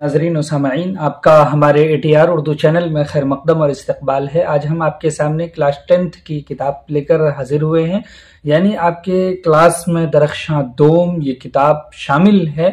नाज़रीन और सामाईन, आपका हमारे ATR उर्दू चैनल में खैर मकदम और इस्तकबाल है। आज हम आपके सामने क्लास 10th की किताब लेकर हाजिर हुए हैं, यानी आपके क्लास में दरख्शां दोम ये किताब शामिल है।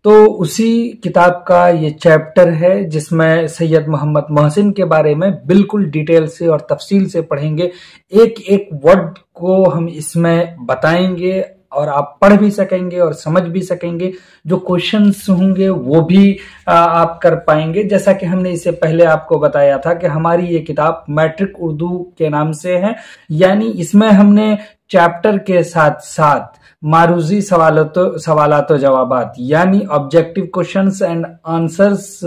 तो उसी किताब का ये चैप्टर है जिसमें सैयद मोहम्मद मोहसिन के बारे में बिल्कुल डिटेल से और तफसील से पढ़ेंगे। एक एक वर्ड को हम इसमें बताएंगे और आप पढ़ भी सकेंगे और समझ भी सकेंगे। जो क्वेश्चंस होंगे वो भी आप कर पाएंगे। जैसा कि हमने इससे पहले आपको बताया था कि हमारी ये किताब मैट्रिक उर्दू के नाम से है, यानी इसमें हमने चैप्टर के साथ साथ मारूजी सवालात व जवाबात यानी ऑब्जेक्टिव क्वेश्चंस एंड आंसर्स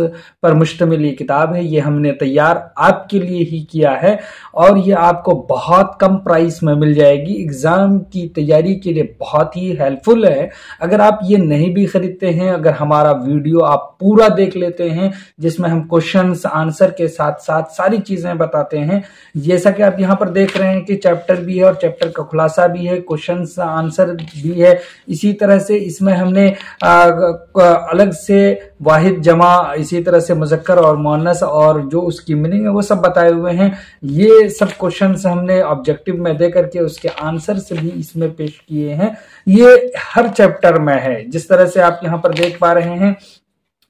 पर मुश्तमिल ये किताब है। ये हमने तैयार आपके लिए ही किया है और ये आपको बहुत कम प्राइस में मिल जाएगी। एग्जाम की तैयारी के लिए बहुत ही हेल्पफुल है। अगर आप ये नहीं भी खरीदते हैं, अगर हमारा वीडियो आप पूरा देख लेते हैं जिसमें हम क्वेश्चंस आंसर के साथ साथ सारी चीजें बताते हैं, जैसा कि आप यहाँ पर देख रहे हैं कि चैप्टर भी है और चैप्टर का खुलासा भी है, क्वेश्चंस आंसर भी है। इसी तरह से इसमें हमने अलग से वाहिद जमा, इसी तरह से मुज़क्कर और मुअन्नस और जो उसकी मीनिंग है वो सब बताए हुए हैं। ये सब क्वेश्चंस हमने ऑब्जेक्टिव में दे करके उसके आंसर से भी इसमें पेश किए हैं। ये हर चैप्टर में है, जिस तरह से आप यहाँ पर देख पा रहे हैं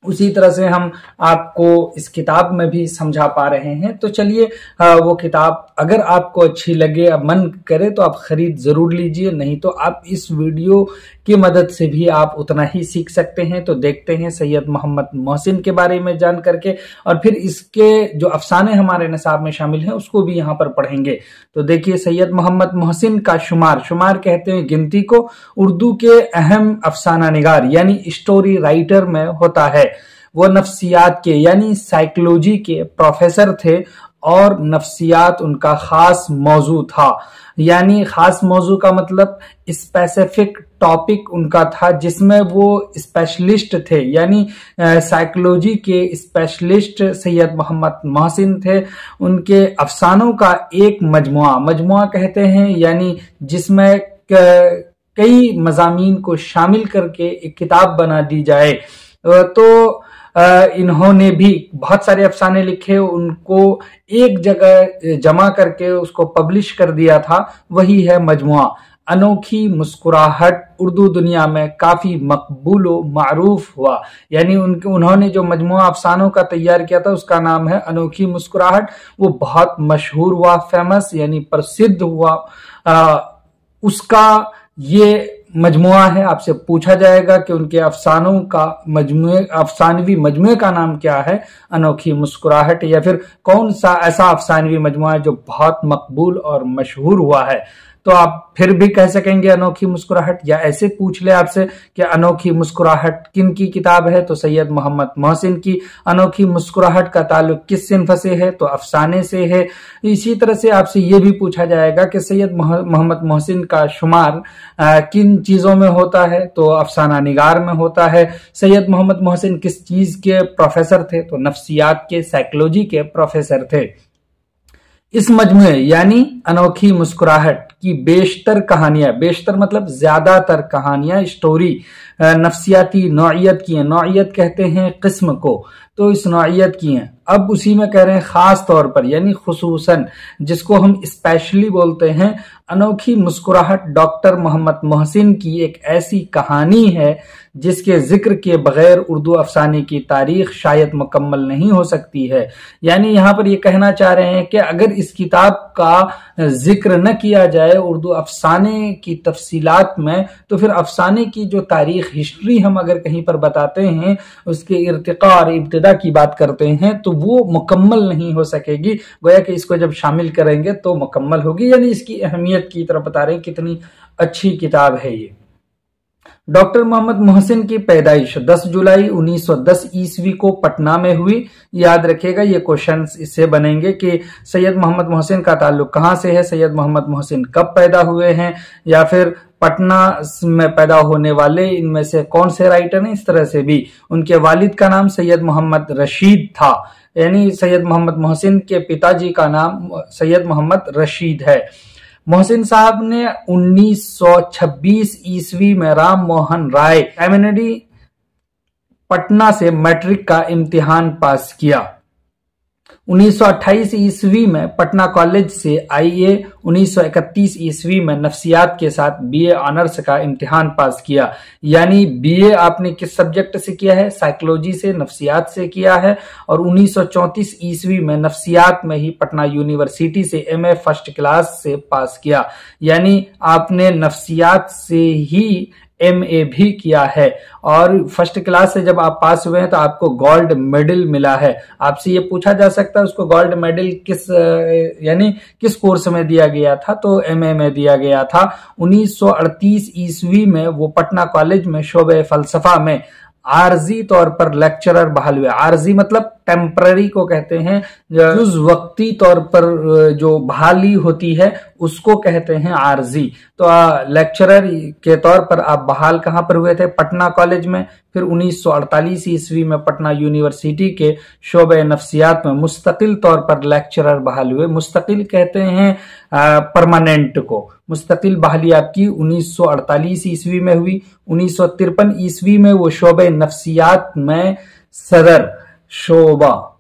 उसी तरह से हम आपको इस किताब में भी समझा पा रहे हैं। तो चलिए वो किताब अगर आपको अच्छी लगे, अब मन करे तो आप खरीद जरूर लीजिए, नहीं तो आप इस वीडियो की मदद से भी आप उतना ही सीख सकते हैं। तो देखते हैं सैयद मोहम्मद मोहसिन के बारे में जान करके, और फिर इसके जो अफसाने हमारे निसाब में शामिल हैं उसको भी यहाँ पर पढ़ेंगे। तो देखिए, सैयद मोहम्मद मोहसिन का शुमार कहते हैं गिनती को, उर्दू के अहम अफसाना निगार यानी स्टोरी राइटर में होता है। वो नफ्सियात के यानी साइकोलॉजी के प्रोफेसर थे और नफ्सियात उनका खास मौजू था। यानी खास मौजू का मतलब स्पेसिफिक टॉपिक उनका था जिसमें वो स्पेशलिस्ट थे, यानी साइकोलॉजी के स्पेशलिस्ट सैयद मोहम्मद मोहसिन थे। उनके अफसानों का एक मजमुआ कहते हैं, यानी जिसमें कई मजामीन को शामिल करके एक किताब बना दी जाए। तो इन्होंने भी बहुत सारे अफसाने लिखे, उनको एक जगह जमा करके उसको पब्लिश कर दिया था, वही है मजमुआ। अनोखी मुस्कुराहट उर्दू दुनिया में काफी मकबूल व मारूफ हुआ, यानी उन्होंने जो मजमुआ अफसानों का तैयार किया था उसका नाम है अनोखी मुस्कुराहट। वो बहुत मशहूर हुआ, फेमस यानी प्रसिद्ध हुआ। उसका ये मजमुआ है। आपसे पूछा जाएगा कि उनके अफसानों का अफसानवी मजमुए का नाम क्या है, अनोखी मुस्कुराहट, या फिर कौन सा ऐसा अफसानवी मजमुआ है जो बहुत मकबूल और मशहूर हुआ है। तो आप फिर भी कह सकेंगे अनोखी मुस्कुराहट, या ऐसे पूछ ले आपसे कि अनोखी मुस्कुराहट किन की किताब है, तो सैयद मोहम्मद मोहसिन की। अनोखी मुस्कुराहट का ताल्लुक किस सिन्फ से है, तो अफसाने से है। इसी तरह से आपसे ये भी पूछा जाएगा कि सैयद मोहम्मद मोहसिन का शुमार किन चीजों में होता है, तो अफसाना निगार में होता है। सैयद मोहम्मद मोहसिन किस चीज के प्रोफेसर थे, तो नफ्सियात के, साइकोलॉजी के प्रोफेसर थे। इस मजमुए यानी अनोखी मुस्कुराहट की बेशतर कहानियां, बेशतर मतलब ज्यादातर कहानियां, स्टोरी नफ्सियाती नौइयत की हैं। नौइयत कहते हैं किस्म को, तो इस नौइयत की हैं। अब उसी में कह रहे हैं खास तौर पर यानी खुसूसन, जिसको हम स्पेशली बोलते हैं। अनोखी मुस्कुराहट डॉक्टर मोहम्मद मोहसिन की एक ऐसी कहानी है जिसके जिक्र के बगैर उर्दू अफसाने की तारीख शायद मुकम्मल नहीं हो सकती है। यानी यहाँ पर ये कहना चाह रहे हैं कि अगर इस किताब का जिक्र न किया जाए उर्दू अफसाने की तफसीलात में, तो फिर अफसाने की जो तारीख, हिस्ट्री हम अगर कहीं पर बताते हैं, उसके इर्तिका और इब्तिदा की बात करते हैं, तो वो मुकम्मल नहीं हो सकेगी। गोया कि इसको जब शामिल करेंगे तो मुकम्मल होगी। यानी इसकी अहमियत की तरफ बता रहे हैं, कितनी अच्छी किताब है ये। डॉक्टर मोहम्मद मोहसिन की पैदाइश 10 जुलाई 1910 ईस्वी को पटना में हुई। याद रखिएगा, ये क्वेश्चंस इससे बनेंगे कि सैयद मोहम्मद मोहसिन का ताल्लुक कहाँ से है, सैयद मोहम्मद मोहसिन कब पैदा हुए हैं, या फिर पटना में पैदा होने वाले इनमें से कौन से राइटर हैं। इस तरह से भी उनके वालिद का नाम सैयद मोहम्मद रशीद था, यानी सैयद मोहम्मद मोहसिन के पिताजी का नाम सैयद मोहम्मद रशीद है। मोहसिन साहब ने 1926 ईस्वी में राम मोहन राय सेमिनरी पटना से मैट्रिक का इम्तिहान पास किया। 1928 ईस्वी में पटना कॉलेज से आईए, 1931 ईस्वी में नफ्सियात के साथ बीए ऑनर्स का इम्तिहान पास किया। यानी बीए आपने किस सब्जेक्ट से किया है? साइकोलॉजी से, नफ्सियात से किया है। और 1934 ईस्वी में नफ्सियात में ही पटना यूनिवर्सिटी से एमए फर्स्ट क्लास से पास किया। यानी आपने नफ्सियात से ही एमए भी किया है और फर्स्ट क्लास से जब आप पास हुए हैं तो आपको गोल्ड मेडल मिला है। आपसे ये पूछा जा सकता है उसको गोल्ड मेडल किस कोर्स में दिया गया था? तो एमए में दिया गया था। 1938 ईस्वी में वो पटना कॉलेज में शोबे फलसफा में आरजी तौर पर लेक्चरर बहाल हुए। आरजी मतलब टेम्पररी को कहते हैं, जुज वक्ती तौर पर जो बहाली होती है उसको कहते हैं आरजी। तो लेक्चरर के तौर पर आप बहाल कहां पर हुए थे? पटना कॉलेज में। फिर 1948 ईस्वी में पटना यूनिवर्सिटी के शोबे नफ्सियात में मुस्तकिल तौर पर लेक्चरर बहाल हुए। मुस्तकिल कहते हैं परमानेंट को। मुस्तकिल बहाली आपकी 1948 ईस्वी में हुई। 1953 ईस्वी में वो शोबे नफ्सियात में सदर, शोबा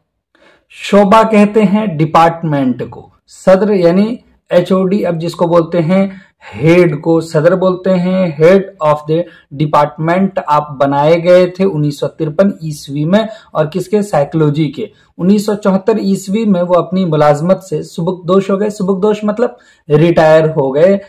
कहते हैं डिपार्टमेंट को, सदर यानी एचओडी अब जिसको बोलते हैं हेड को सदर बोलते हैं, हेड ऑफ द डिपार्टमेंट आप बनाए गए थे 1953 ईस्वी में। और किसके? साइकोलॉजी के। 1974 ईस्वी में वो अपनी मुलाजमत से सुबकदोश हो गए। सुबकदोश मतलब रिटायर हो गए,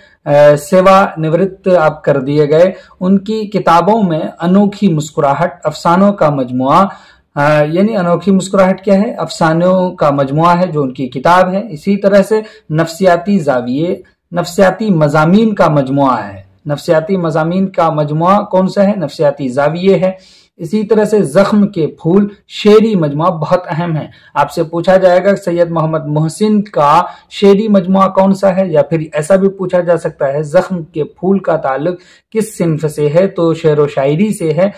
सेवा निवृत्त आप कर दिए गए। उनकी किताबों में अनोखी मुस्कुराहट, अफसानों का मजमुआ, यानी अनोखी मुस्कुराहट क्या है? अफसानों का मजमुआ है जो उनकी किताब है। इसी तरह से नफ्सियाती जाविये, नफ्सियाती मजामीन का मजमुआ है। नफ्सियाती मजामीन का मजमुआ कौन सा है? नफ्सियाती जाविये है। इसी तरह से जख्म के फूल, शेरी मजमुआ बहुत अहम है। आपसे पूछा जाएगा सैयद मोहम्मद मोहसिन का शेरी मजमुआ कौन सा है, या फिर ऐसा भी पूछा जा सकता है जख्म के फूल का ताल्लुक किस सिन्फ से है? तो शेर व शायरी से है।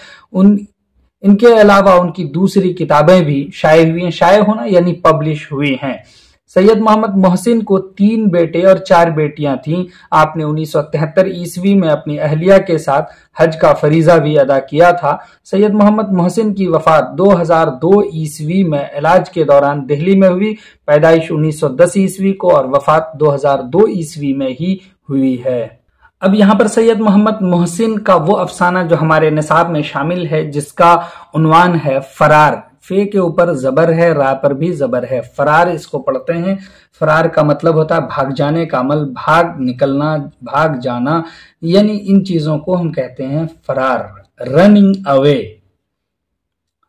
इनके अलावा उनकी दूसरी किताबें भी शाये हुई हैं। शाये होना यानी पब्लिश हुई हैं। सैयद मोहम्मद मोहसिन को 3 बेटे और 4 बेटियां थीं। आपने 1973 ईस्वी में अपनी अहलिया के साथ हज का फरीजा भी अदा किया था। सैयद मोहम्मद मोहसिन की वफात 2002 ईस्वी में इलाज के दौरान दिल्ली में हुई। पैदाइश 1910 ईस्वी को और वफात 2002 ईस्वी में ही हुई है। अब यहाँ पर सैयद मोहम्मद मोहसिन का वो अफसाना जो हमारे निसाब में शामिल है जिसका उन्वान है फरार। फे के ऊपर जबर है, रा पर भी जबर है। फरार इसको पढ़ते हैं। फरार का मतलब होता है भाग जाने का अमल, भाग निकलना, भाग जाना, यानी इन चीजों को हम कहते हैं फरार। रनिंग अवे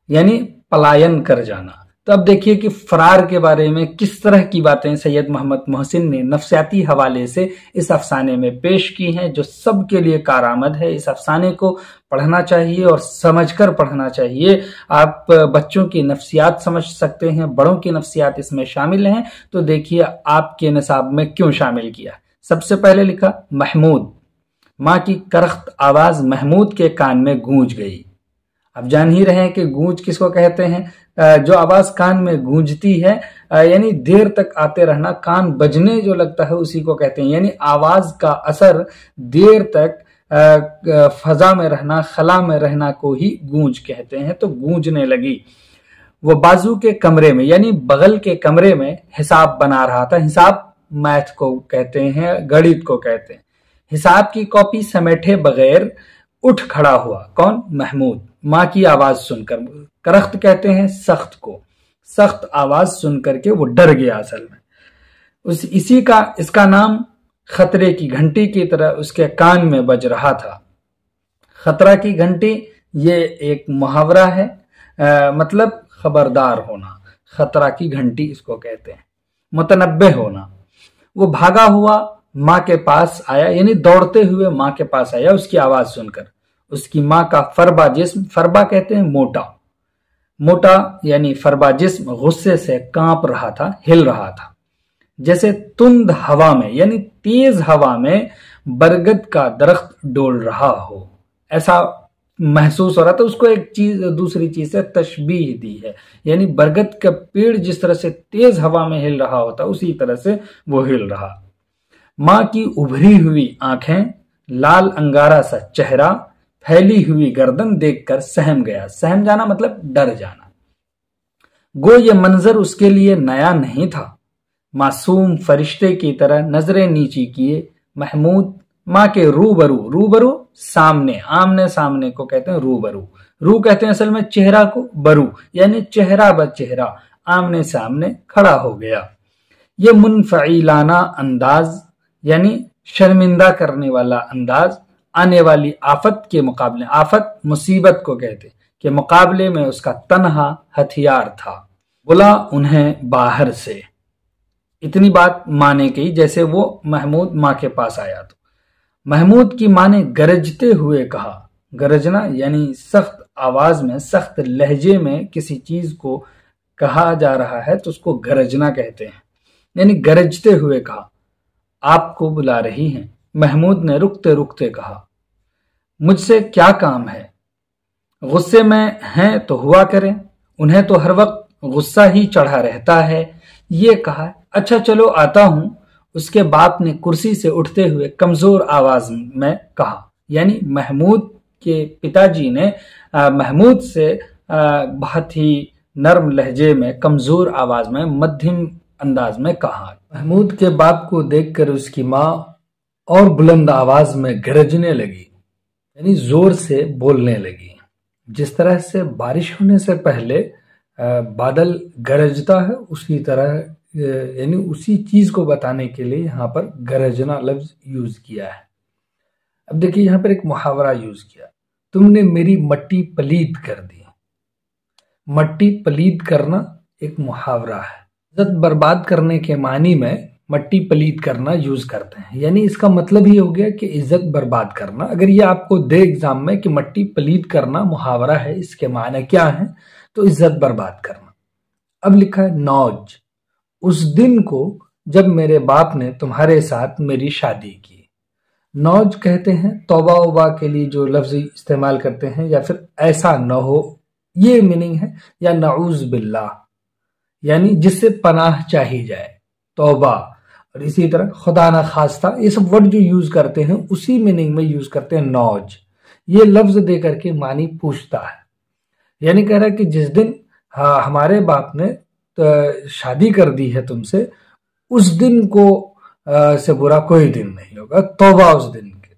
यानी पलायन कर जाना। तो अब देखिए कि फरार के बारे में किस तरह की बातें सैयद मोहम्मद मोहसिन ने नफ्सियाती हवाले से इस अफसाने में पेश की हैं, जो सबके लिए कारआमद है। इस अफसाने को पढ़ना चाहिए और समझकर पढ़ना चाहिए। आप बच्चों की नफ्सियात समझ सकते हैं, बड़ों की नफ्सियात इसमें शामिल हैं। तो देखिए आपके निसाब में क्यों शामिल किया। सबसे पहले लिखा महमूद, माँ की करख्त आवाज महमूद के कान में गूंज गई। अब जान ही रहे हैं कि गूंज किसको कहते हैं? जो आवाज कान में गूंजती है यानी देर तक आते रहना, कान बजने जो लगता है उसी को कहते हैं। यानी आवाज का असर देर तक फजा में रहना, खला में रहना को ही गूंज कहते हैं। तो गूंजने लगी। वो बाजू के कमरे में यानी बगल के कमरे में हिसाब बना रहा था। हिसाब मैथ को कहते हैं, गणित को कहते हैं। हिसाब की कॉपी समेटे बगैर उठ खड़ा हुआ। कौन? महमूद। माँ की आवाज सुनकर, करख्त कहते हैं सख्त को, सख्त आवाज सुनकर के वो डर गया असल में। इसका नाम खतरे की घंटी की तरह उसके कान में बज रहा था। खतरा की घंटी ये एक मुहावरा है, मतलब खबरदार होना। खतरा की घंटी इसको कहते हैं, मुतनब्बे होना। वो भागा हुआ माँ के पास आया, यानी दौड़ते हुए माँ के पास आया उसकी आवाज सुनकर। उसकी माँ का फरबा जिस्म, फरबा कहते हैं मोटा, मोटा यानी फरबा जिस्म गुस्से से कांप रहा था, हिल रहा था। जैसे तुंद हवा में यानी तेज हवा में बरगद का दरख्त डोल रहा हो, ऐसा महसूस हो रहा था। उसको एक चीज दूसरी चीज से तशबीह दी है, यानी बरगद का पेड़ जिस तरह से तेज हवा में हिल रहा होता उसी तरह से वो हिल रहा। माँ की उभरी हुई आंखें, लाल अंगारा सा चेहरा, फैली हुई गर्दन देखकर सहम गया। सहम जाना मतलब डर जाना। गो ये मंजर उसके लिए नया नहीं था। मासूम फरिश्ते की तरह नजरें नीची किए महमूद माँ के रूबरू, रूबरू सामने, आमने सामने को कहते हैं रूबरू। रू कहते हैं असल में चेहरा को, बरू यानी चेहरा ब चेहरा आमने सामने खड़ा हो गया। ये मुनफईलाना अंदाज यानी शर्मिंदा करने वाला अंदाज आने वाली आफत के मुकाबले, आफत मुसीबत को कहते, के मुकाबले में उसका तन्हा हथियार था। बुला उन्हें बाहर से। इतनी बात माँ ने कही जैसे वो महमूद माँ के पास आया। तो महमूद की माँ ने गरजते हुए कहा, गरजना यानी सख्त आवाज में, सख्त लहजे में किसी चीज को कहा जा रहा है तो उसको गरजना कहते हैं। यानी गरजते हुए कहा, आपको बुला रही हैं। महमूद ने रुकते रुकते कहा, मुझसे क्या काम है? गुस्से में हैं तो हुआ करें, उन्हें तो हर वक्त गुस्सा ही चढ़ा रहता है। ये कहा, अच्छा चलो आता हूं। उसके बाप ने कुर्सी से उठते हुए कमजोर आवाज में कहा। यानी महमूद के पिताजी ने महमूद से बहुत ही नर्म लहजे में, कमजोर आवाज में, मध्यम अंदाज में कहा। महमूद के बाप को देखकर उसकी माँ और बुलंद आवाज में गरजने लगी, यानी जोर से बोलने लगी। जिस तरह से बारिश होने से पहले बादल गरजता है, उसी तरह यानी उसी चीज को बताने के लिए यहाँ पर गरजना लफ्ज यूज किया है। अब देखिए यहाँ पर एक मुहावरा यूज किया, तुमने मेरी मट्टी पलीद कर दी। मट्टी पलीद करना एक मुहावरा है। इज्जत बर्बाद करने के मानी में मट्टी पलीद करना यूज करते हैं। यानी इसका मतलब ही हो गया कि इज्जत बर्बाद करना। अगर ये आपको दे एग्जाम में कि मट्टी पलीद करना मुहावरा है, इसके माने क्या है, तो इज्जत बर्बाद करना। अब लिखा है नौज, उस दिन को जब मेरे बाप ने तुम्हारे साथ मेरी शादी की। नौज कहते हैं तौबा उबा के लिए जो लफ्ज इस्तेमाल करते हैं, या फिर ऐसा न हो, ये मीनिंग है, या नऊज बिल्लाह यानी जिससे पनाह चाही जाए, तौबा। और इसी तरह खुदा न खास्ता, ये सब वर्ड जो यूज करते हैं उसी मीनिंग में यूज करते हैं नौज। ये लफ्ज दे करके मानी पूछता है, यानी कह रहा है कि जिस दिन हमारे बाप ने तो शादी कर दी है तुमसे, उस दिन को से बुरा कोई दिन नहीं होगा, तौबा उस दिन के।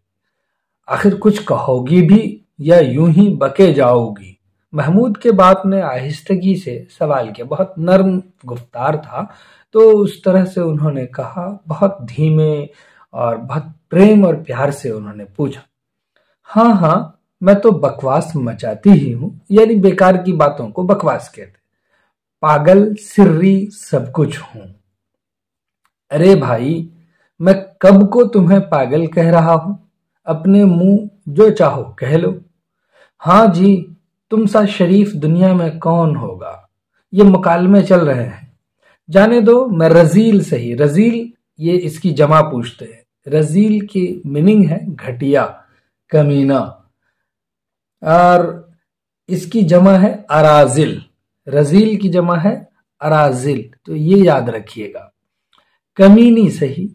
आखिर कुछ कहोगी भी या यूं ही बके जाओगी? महमूद के बाप ने आहिस्तगी से सवाल किया, बहुत नर्म गुफ्तार था, तो उस तरह से उन्होंने कहा, बहुत धीमे और बहुत प्रेम और प्यार से उन्होंने पूछा, हाँ हाँ मैं तो बकवास मचाती ही हूं, यानी बेकार की बातों को बकवास कहते, पागल सिर्री सब कुछ हूं। अरे भाई मैं कब को तुम्हें पागल कह रहा हूं? अपने मुंह जो चाहो कह लो। हाँ जी, तुम सा शरीफ दुनिया में कौन होगा? ये मुकालमे चल रहे हैं, जाने दो, मैं रजील सही। रजील ये इसकी जमा पूछते हैं। रजील की मीनिंग है घटिया, कमीना, और इसकी जमा है अराजिल। रजील की जमा है अराजिल, तो ये याद रखिएगा। कमीनी सही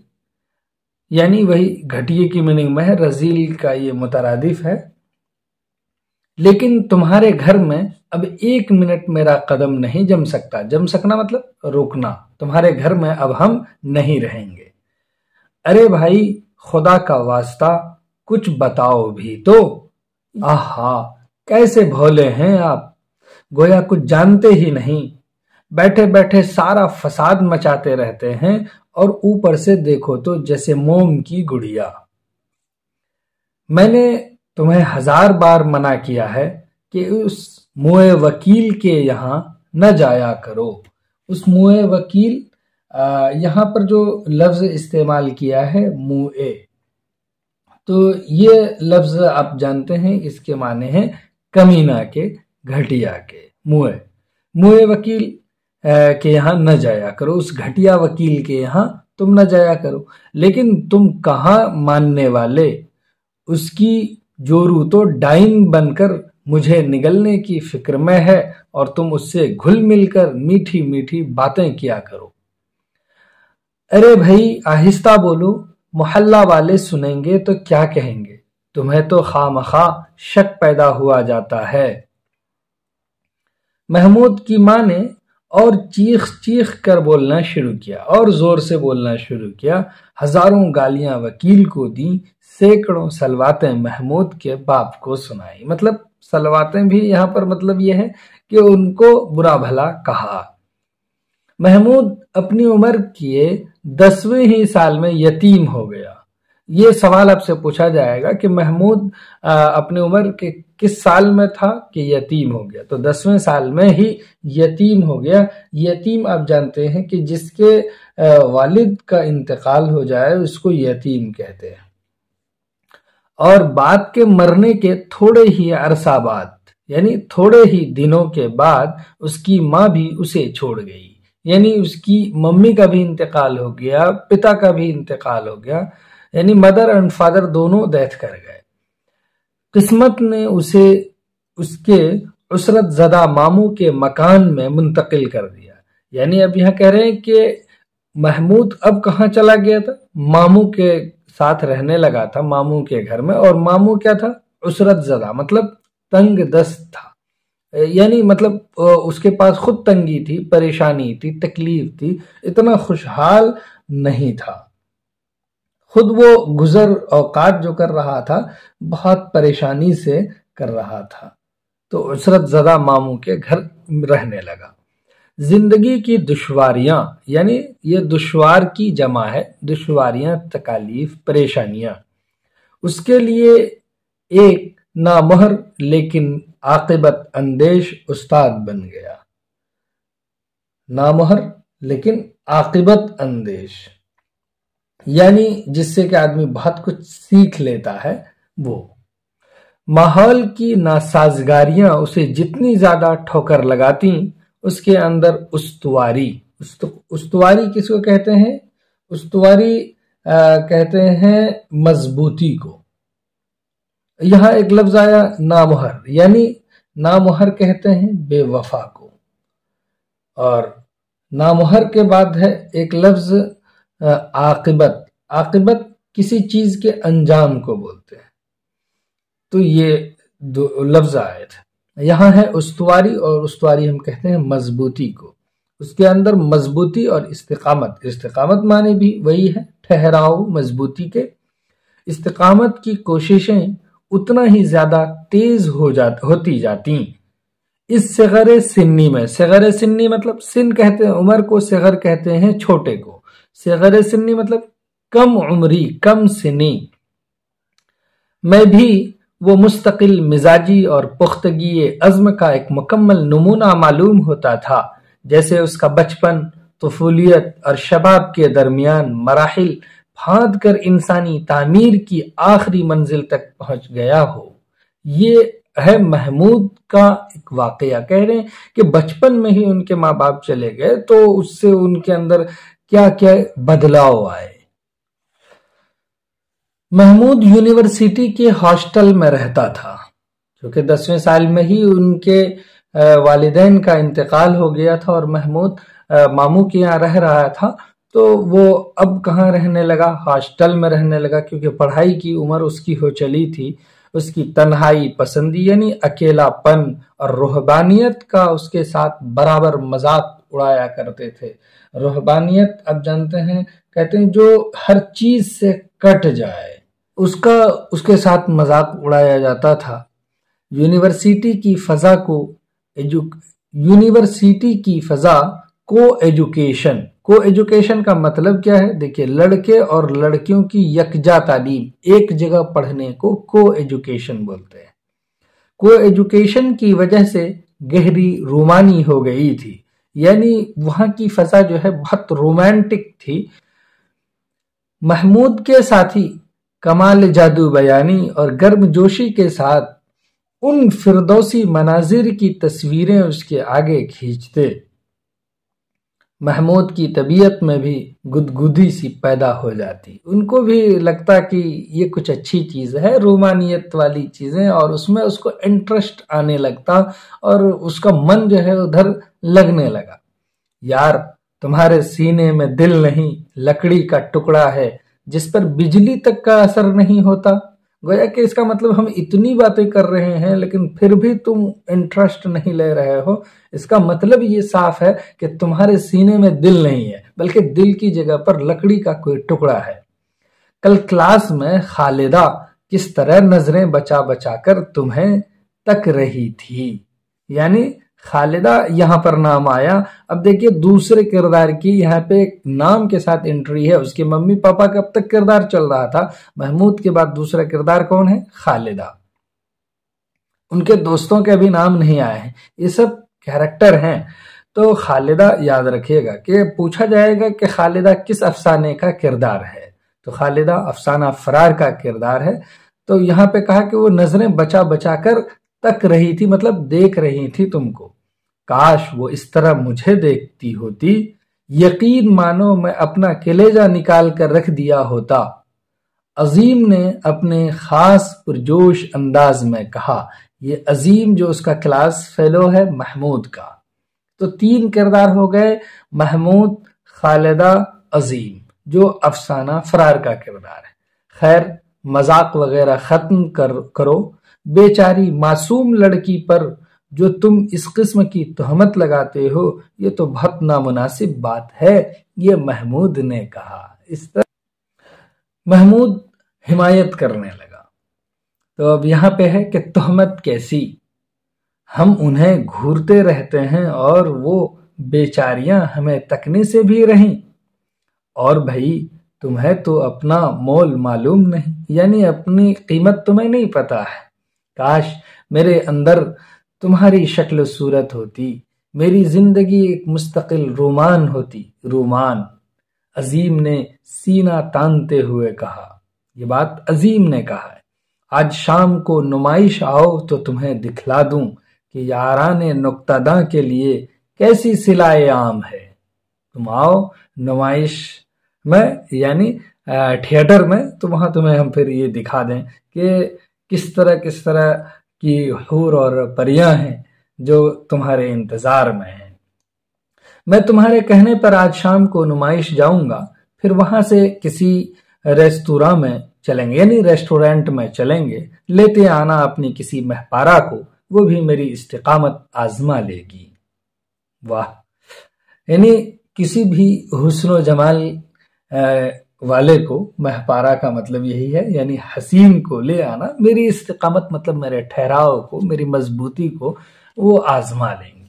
यानी वही घटिया की मीनिंग में है, रजील का ये मुतरादिफ है। लेकिन तुम्हारे घर में अब 1 मिनट मेरा कदम नहीं जम सकता। जम सकना मतलब रुकना। तुम्हारे घर में अब हम नहीं रहेंगे। अरे भाई खुदा का वास्ता कुछ बताओ भी तो। आहा कैसे भोले हैं आप, गोया कुछ जानते ही नहीं। बैठे बैठे सारा फसाद मचाते रहते हैं और ऊपर से देखो तो जैसे मोम की गुड़िया। मैंने तुम्हें 1000 बार मना किया है कि उस मुए वकील के यहाँ न जाया करो। उस मुए वकील, यहाँ पर जो लफ्ज इस्तेमाल किया है मुए, तो ये लफ्ज आप जानते हैं इसके माने हैं कमीना के, घटिया के। मुए वकील के यहाँ न जाया करो, उस घटिया वकील के यहाँ तुम न जाया करो। लेकिन तुम कहाँ मानने वाले, उसकी जोरू तो डाइन बनकर मुझे निगलने की फिक्र में है और तुम उससे घुल मिलकर मीठी मीठी बातें किया करो। अरे भाई आहिस्ता बोलो, मोहल्ला वाले सुनेंगे तो क्या कहेंगे। تمہیں تو خواہ شک پیدا ہوا جاتا ہے۔ محمود کی ماں نے اور چیخ چیخ کر بولنا شروع کیا اور زور سے بولنا شروع کیا۔ ہزاروں گالیاں وکیل کو دیں، سینکڑوں سلواتیں محمود کے باپ کو سنائی۔ مطلب سلواتیں بھی یہاں پر مطلب یہ ہے کہ ان کو برا بھلا کہا۔ محمود اپنی عمر کے 10ویں ہی سال میں یتیم ہو گیا۔ یہ سوال آپ سے پوچھا جائے گا کہ محمود اپنی عمر کے کس سال میں تھا کہ یتیم ہو گیا، تو 10ویں سال میں ہی یتیم ہو گیا۔ یتیم آپ جانتے ہیں کہ جس کے والد کا انتقال ہو جائے اس کو یتیم کہتے ہیں۔ اور باپ کے مرنے کے تھوڑے ہی عرصہ بعد، یعنی تھوڑے ہی دنوں کے بعد، اس کی ماں بھی اسے چھوڑ گئی۔ یعنی اس کی ممی کا بھی انتقال ہو گیا، پتا کا بھی انتقال ہو گیا، یعنی مدر اینڈ فادر دونوں ڈیتھ کر گئے۔ قسمت نے اسے اس کے عسرت زدہ ماموں کے مکان میں منتقل کر دیا۔ یعنی اب یہاں کہہ رہے ہیں کہ محمود اب کہاں چلا گیا تھا؟ ماموں کے ساتھ رہنے لگا تھا، ماموں کے گھر میں۔ اور ماموں کیا تھا؟ عسرت زدہ، مطلب تنگ دست تھا۔ یعنی مطلب اس کے پاس خود تنگی تھی، پریشانی تھی، تکلیف تھی، اتنا خوشحال نہیں تھا۔ خود وہ گزر اوقات جو کر رہا تھا بہت پریشانی سے کر رہا تھا، تو عسرت زدہ ماموں کے گھر رہنے لگا۔ زندگی کی دشواریاں، یعنی یہ دشوار کی جمع ہے، دشواریاں، تکالیف، پریشانیاں، اس کے لیے ایک نامہر لیکن عاقبت اندیش استاد بن گیا۔ نامہر لیکن عاقبت اندیش، یعنی جس سے کہ آدمی بہت کچھ سیکھ لیتا ہے۔ وہ ماحول کی ناسازگاریاں اسے جتنی زیادہ ٹھوکر لگاتی، اس کے اندر استواری کس کو کہتے ہیں؟ استواری کہتے ہیں مضبوطی کو۔ یہاں ایک لفظ آیا نامہر، یعنی نامہر کہتے ہیں بے وفا کو، اور نامہر کے بعد ہے ایک لفظ عاقبت کسی چیز کے انجام کو بولتے ہیں۔ تو یہ دو لفظ آئے تھے، یہاں ہے استواری، اور استواری ہم کہتے ہیں مضبوطی کو۔ اس کے اندر مضبوطی اور استقامت معنی بھی وہی ہے، ٹھہراؤ، مضبوطی کے۔ استقامت کی کوششیں اتنا ہی زیادہ تیز ہوتی جاتی اس صغر سنی میں۔ صغر سنی مطلب سن کہتے ہیں عمر کو، صغر کہتے ہیں چھوٹے کو، صغر سنی مطلب کم عمری، کم سنی میں بھی وہ مستقل مزاجی اور پختگی عزم کا ایک مکمل نمونہ معلوم ہوتا تھا، جیسے اس کا بچپن، طفولیت اور شباب کے درمیان مراحل پھاند کر انسانی تعمیر کی آخری منزل تک پہنچ گیا ہو۔ یہ ہے محمود کا ایک واقعہ۔ کہہ رہے ہیں کہ بچپن میں ہی ان کے ماں باپ چلے گئے تو اس سے ان کے اندر کیا کیا بدلاؤ آئے۔ محمود یونیورسٹی کے ہاسٹل میں رہتا تھا، کیونکہ 10ویں سال میں ہی ان کے والدین کا انتقال ہو گیا تھا اور محمود ماموں کے یہاں رہ رہا تھا، تو وہ اب کہاں رہنے لگا؟ ہاسٹل میں رہنے لگا، کیونکہ پڑھائی کی عمر اس کی ہو چلی تھی۔ اس کی تنہائی پسندی، یعنی اکیلا پن اور رہبانیت کا اس کے ساتھ برابر مذاق اڑایا کرتے تھے۔ رہبانیت اب جانتے ہیں، کہتے ہیں جو ہر چیز سے کٹ جائے، اس کے ساتھ مذاق اڑایا جاتا تھا۔ یونیورسٹی کی فضا کو ایجوکیشن کا مطلب کیا ہے؟ دیکھیں، لڑکے اور لڑکیوں کی یکجا تعلیم، ایک جگہ پڑھنے کو ایجوکیشن بولتے ہیں۔ کو ایجوکیشن کی وجہ سے گہری رومانی ہو گئی تھی، یعنی وہاں کی فضا جو ہے بہت رومانٹک تھی۔ محمود کے ساتھی کمال جادو بیانی اور گرم جوشی کے ساتھ ان فردوسی مناظر کی تصویریں اس کے آگے کھینچتے۔ محمود کی طبیعت میں بھی گدگدی سی پیدا ہو جاتی، ان کو بھی لگتا کہ یہ کچھ اچھی چیز ہے، رومانیت والی چیزیں، اور اس میں اس کو انٹرسٹ آنے لگتا اور اس کا من جو ہے ادھر لگنے لگا۔ یار، تمہارے سینے میں دل نہیں، لکڑی کا ٹکڑا ہے جس پر بجلی تک کا اثر نہیں ہوتا۔ گویا کہ اس کا مطلب ہم اتنی باتیں کر رہے ہیں لیکن پھر بھی تم انٹرسٹ نہیں لے رہے ہو، اس کا مطلب یہ صاف ہے کہ تمہارے سینے میں دل نہیں ہے، بلکہ دل کی جگہ پر لکڑی کا کوئی ٹکڑا ہے۔ کل کلاس میں خالدہ کس طرح نظریں بچا بچا کر تمہیں تک رہی تھی، یعنی خالدہ یہاں پر نام آیا۔ اب دیکھیے دوسرے کردار کی یہاں پہ نام کے ساتھ انٹری ہے، اس کے ممی پاپا کا اب تک کردار چل رہا تھا، محمود کے بعد دوسرا کردار کون ہے؟ خالدہ۔ ان کے دوستوں کے بھی نام نہیں آئے ہیں، یہ سب کیریکٹر ہیں۔ تو خالدہ یاد رکھیے گا کہ پوچھا جائے گا کہ خالدہ کس افسانے کا کردار ہے، تو خالدہ افسانہ فرار کا کردار ہے۔ تو یہاں پہ کہا کہ وہ نظریں بچا بچا کر تک رہی تھی، مطلب دیکھ رہی تھی تم کو۔ کاش وہ اس طرح مجھے دیکھتی ہوتی، یقین مانو میں اپنا کلیجہ نکال کر رکھ دیا ہوتا، عظیم نے اپنے خاص پرجوش انداز میں کہا۔ یہ عظیم جو اس کا کلاس فیلو ہے محمود کا۔ تو 3 کردار ہو گئے، محمود، خالدہ، عظیم، جو افسانہ فرار کا کردار ہے۔ خیر مذاق وغیرہ ختم کرو، بیچاری معصوم لڑکی پر جو تم اس قسم کی تہمت لگاتے ہو یہ تو بہت نامناسب بات ہے، یہ محمود نے کہا۔ اس طرح محمود حمایت کرنے لگا۔ تو اب یہاں پہ ہے کہ تہمت کیسی؟ ہم انہیں گھورتے رہتے ہیں اور وہ بیچاریاں ہمیں تکنے سے بھی رہیں، اور بھائی تمہیں تو اپنا مول معلوم نہیں، یعنی اپنی قیمت تمہیں نہیں پتا ہے۔ کاش میرے اندر تمہاری شکل و صورت ہوتی، میری زندگی ایک مستقل رومان ہوتی، رومان۔ عظیم نے سینہ تانتے ہوئے کہا، یہ بات عظیم نے کہا ہے۔ آج شام کو نمائش آؤ تو تمہیں دکھلا دوں کہ یاران نکتہ داں کے لیے کیسی صلائے عام ہے۔ تم آؤ نمائش میں، یعنی تھیٹر میں، تو وہاں تمہیں ہم پھر یہ دکھا دیں کہ کس طرح کی حور اور پریاں ہیں جو تمہارے انتظار میں ہیں۔ میں تمہارے کہنے پر آج شام کو نمائش جاؤں گا، پھر وہاں سے کسی ریستوراں میں چلیں گے، یعنی ریسٹورینٹ میں چلیں گے، لیتے آنا اپنی کسی مہپارہ کو، وہ بھی میری استقامت آزما لے گی۔ واہ، یعنی کسی بھی حسن و جمال والے کو، مہپارہ کا مطلب یہی ہے، یعنی حسین کو لے آنا، میری استقامت مطلب میرے ٹھہراؤ کو، میری مضبوطی کو وہ آزما لیں گی۔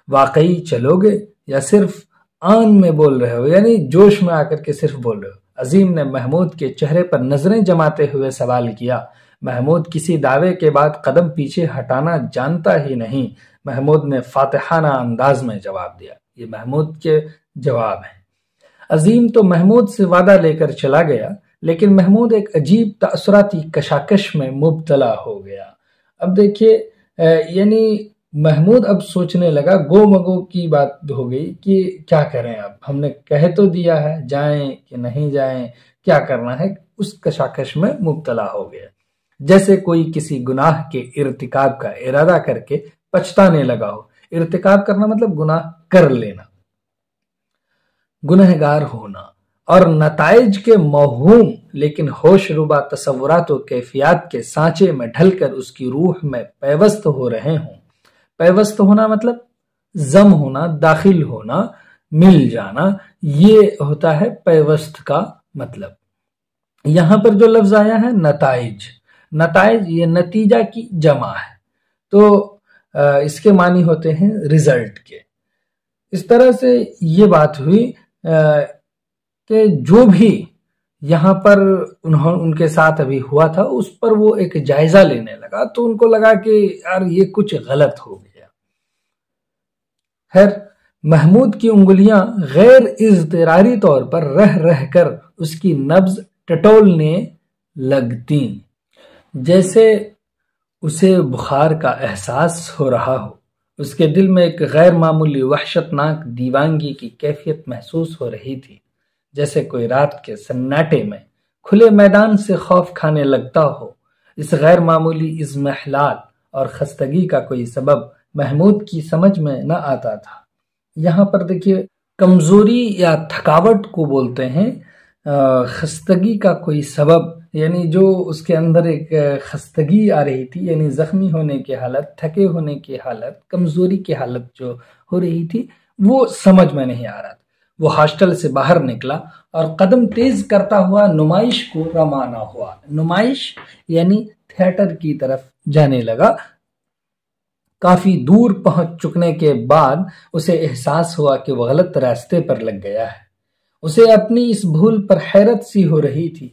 واقعی چلو گے یا صرف آن میں بول رہے ہو، یعنی جوش میں آ کر کے صرف بول رہے ہو؟ عظیم نے محمود کے چہرے پر نظریں جماتے ہوئے سوال کیا۔ محمود کسی دعوے کے بعد قدم پیچھے ہٹانا جانتا ہی نہیں۔ محمود نے فاتحانہ انداز میں جواب دیا۔ یہ محمود کے جواب ہیں۔ عظیم تو محمود سے وعدہ لے کر چلا گیا، لیکن محمود ایک عجیب تاثراتی کشاکش میں مبتلا ہو گیا۔ اب دیکھیے یعنی محمود اب سوچنے لگا، گو مگو کی بات ہو گئی کہ کیا کریں، اب ہم نے کہہ تو دیا ہے، جائیں کہ نہیں جائیں، کیا کرنا ہے، اس کشاکش میں مبتلا ہو گیا، جیسے کوئی کسی گناہ کے ارتکاب کا ارادہ کر کے پچھتانے لگا ہو۔ ارتکاب کرنا مطلب گناہ کر لینا، گنہگار ہونا، اور نتائج کے موہوم لیکن ہوش ربا تصورات و کیفیات کے سانچے میں ڈھل کر اس کی روح میں پیوست ہو رہے ہوں۔ پیوست ہونا مطلب ضم ہونا، داخل ہونا، مل جانا، یہ ہوتا ہے پیوست کا مطلب۔ یہاں پر جو لفظ آیا ہے نتائج، نتائج یہ نتیجہ کی جمع ہے، تو اس کے معنی ہوتے ہیں رزلٹ کے۔ اس طرح سے یہ بات ہوئی کہ جو بھی یہاں پر ان کے ساتھ ابھی ہوا تھا اس پر وہ ایک جائزہ لینے لگا، تو ان کو لگا کہ یار یہ کچھ غلط ہو گیا۔ خیر محمود کی انگلیاں غیر اضطراری طور پر رہ رہ کر اس کی نبض ٹٹولنے لگتیں، جیسے اسے بخار کا احساس ہو رہا ہو۔ اس کے دل میں ایک غیر معمولی وحشتناک دیوانگی کی کیفیت محسوس ہو رہی تھی، جیسے کوئی رات کے سناٹے میں کھلے میدان سے خوف کھانے لگتا ہو۔ اس غیر معمولی اضمحلال اور خستگی کا کوئی سبب محمود کی سمجھ میں نہ آتا تھا۔ یہاں پر دیکھیے کمزوری یا تھکاوٹ کو بولتے ہیں، خستگی کا کوئی سبب یعنی جو اس کے اندر ایک خستگی آ رہی تھی، یعنی زخمی ہونے کی حالت، تھکے ہونے کی حالت، کمزوری کی حالت جو ہو رہی تھی، وہ سمجھ میں نہیں آ رہا تھا۔ وہ ہاسٹل سے باہر نکلا اور قدم تیز کرتا ہوا نمائش کو روانہ ہوا۔ نمائش یعنی تھیٹر کی طرف جانے لگا۔ کافی دور پہنچ چکنے کے بعد اسے احساس ہوا کہ وہ غلط راستے پر لگ گیا ہے۔ اسے اپنی اس بھول پر حیرت سی ہو رہی تھی۔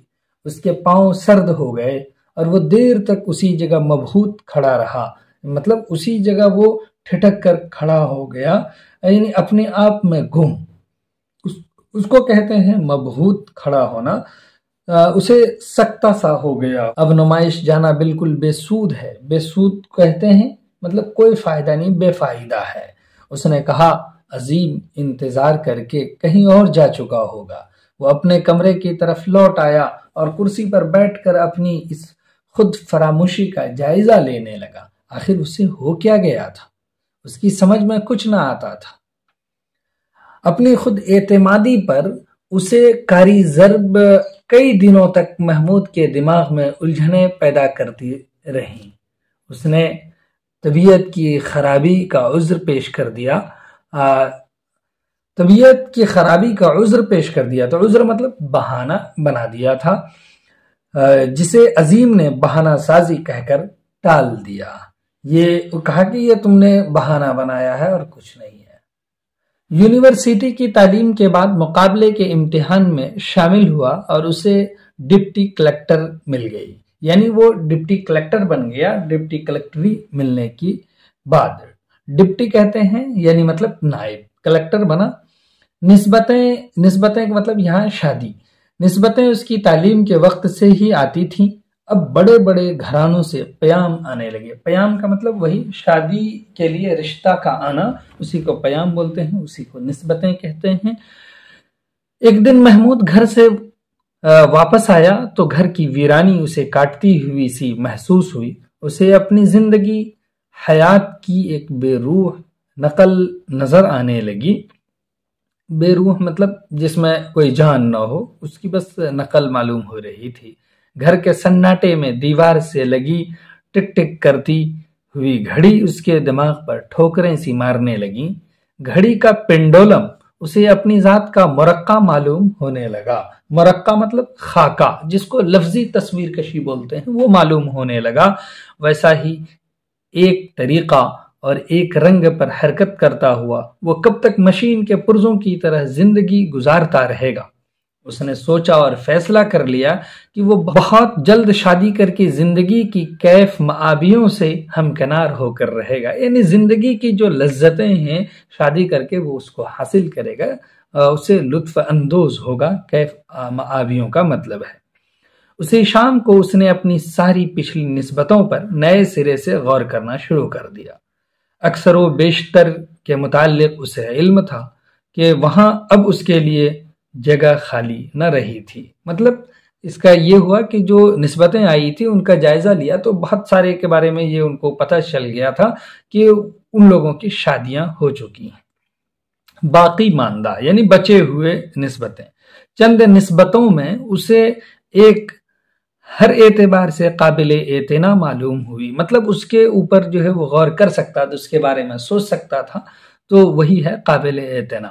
اس کے پاؤں سرد ہو گئے اور وہ دیر تک اسی جگہ مبہوت کھڑا رہا، مطلب اسی جگہ وہ ٹھٹک کر کھڑا ہو گیا، یعنی اپنے آپ میں گم۔ اس کو کہتے ہیں مبہوت کھڑا ہونا۔ اسے سکتہ سا ہو گیا۔ اب نمائش جانا بالکل بے سود ہے۔ بے سود کہتے ہیں مطلب کوئی فائدہ نہیں، بے فائدہ ہے۔ اس نے کہا عظیم انتظار کر کے کہیں اور جا چکا ہوگا۔ وہ اپنے کمرے کی طرف لوٹ آیا اور کرسی پر بیٹھ کر اپنی اس خود فراموشی کا جائزہ لینے لگا۔ آخر اسے ہو کیا گیا تھا؟ اس کی سمجھ میں کچھ نہ آتا تھا۔ اپنی خود اعتمادی پر اسے کاری ضرب کئی دنوں تک محمود کے دماغ میں الجھنیں پیدا کرتی رہیں۔ اس نے طبیعت کی خرابی کا عذر پیش کر دیا۔ طبیعت کی خرابی کا عذر پیش کر دیا، تو عذر مطلب بہانہ بنا دیا تھا، جسے عظیم نے بہانہ سازی کہہ کر ٹال دیا۔ یہ کہا کہ یہ تم نے بہانہ بنایا ہے اور کچھ نہیں ہے۔ یونیورسٹی کی تعلیم کے بعد مقابلے کے امتحان میں شامل ہوا اور اسے ڈپٹی کلکٹر مل گئی، یعنی وہ ڈپٹی کلکٹر بن گیا۔ ڈپٹی کلکٹری ملنے کی بعد ڈپٹی کہتے ہیں یعنی مطلب نائب، کلکٹر بنا۔ نسبتیں مطلب یہاں شادی، نسبتیں اس کی تعلیم کے وقت سے ہی آتی تھیں۔ اب بڑے بڑے گھرانوں سے پیام آنے لگے۔ پیام کا مطلب وہی شادی کے لیے رشتہ کا آنا، اسی کو پیام بولتے ہیں، اسی کو نسبتیں کہتے ہیں۔ ایک دن محمود گھر سے واپس آیا تو گھر کی ویرانی اسے کاٹتی ہوئی سی محسوس ہوئی۔ اسے اپنی زندگی حیات کی ایک بے روح نقل نظر آنے لگی۔ بے روح مطلب جس میں کوئی جان نہ ہو، اس کی بس نقل معلوم ہو رہی تھی۔ گھر کے سناٹے میں دیوار سے لگی ٹک ٹک کرتی ہوئی گھڑی اس کے دماغ پر ٹھوکریں سی مارنے لگیں۔ گھڑی کا پنڈولم اسے اپنی ذات کا مرقع معلوم ہونے لگا۔ مرقع مطلب خاکہ، جس کو لفظی تصویر کشی بولتے ہیں، وہ معلوم ہونے لگا۔ ویسا ہی ایک طریقہ اور ایک رنگ پر حرکت کرتا ہوا وہ کب تک مشین کے پرزوں کی طرح زندگی گزارتا رہے گا؟ اس نے سوچا اور فیصلہ کر لیا کہ وہ بہت جلد شادی کر کے زندگی کی کیف معابیوں سے ہمکنار ہو کر رہے گا، یعنی زندگی کی جو لذتیں ہیں شادی کر کے وہ اس کو حاصل کرے گا، اسے لطف اندوز ہوگا۔ کیف معابیوں کا مطلب ہے۔ اسی شام کو اس نے اپنی ساری پچھلی نسبتوں پر نئے سرے سے غور کرنا شروع کر دیا۔ اکثر و بیشتر کے متعلق اسے علم تھا کہ وہاں اب اس کے لیے جگہ خالی نہ رہی تھی۔ مطلب اس کا یہ ہوا کہ جو نسبتیں آئی تھی ان کا جائزہ لیا تو بہت سارے کے بارے میں یہ ان کو پتہ چل گیا تھا کہ ان لوگوں کی شادیاں ہو چکی ہیں۔ باقی ماندہ یعنی بچے ہوئے نسبتیں، چند نسبتوں میں اسے ایک ہر اعتبار سے قابل اعتنا معلوم ہوئی، مطلب اس کے اوپر جو ہے وہ غور کر سکتا تھا، اس کے بارے میں سوچ سکتا تھا، تو وہی ہے قابل اعتنا۔